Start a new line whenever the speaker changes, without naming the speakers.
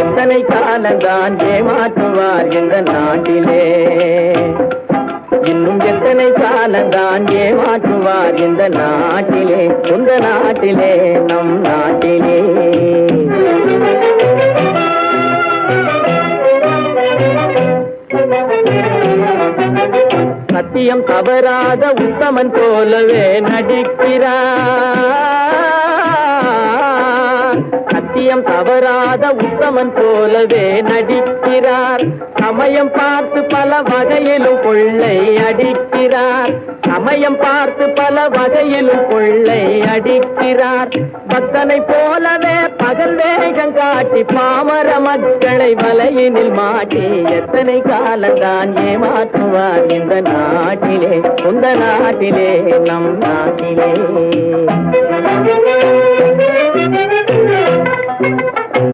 எத்தனை காலந்தான் ஏமாற்றுவார் இந்த நாட்டிலே, இன்னும் எத்தனை காலந்தான் ஏமாற்றுவார் இந்த நாட்டிலே, இந்த நாட்டிலே, நம் நாட்டிலே. சத்தியம் தவறாத உத்தமன் போலவே நடிக்கிறார், சத்தியம் தவறாத உத்தமன் போலவே நடிக்கிறார். சமயம் பார்த்து பல வகையிலும் கொள்ளை அடிக்கிறார், சமயம் பார்த்து பல வகையிலும் கொள்ளை அடிக்கிறார். பக்தனை போலவே பகல் வேகம் காட்டி பாமர மக்களை வலையினில் மாட்டி எத்தனை காலந்தான் ஏமாற்றுவார் இந்த நாட்டிலே, இந்த நாட்டிலே, நம் நாட்டிலே.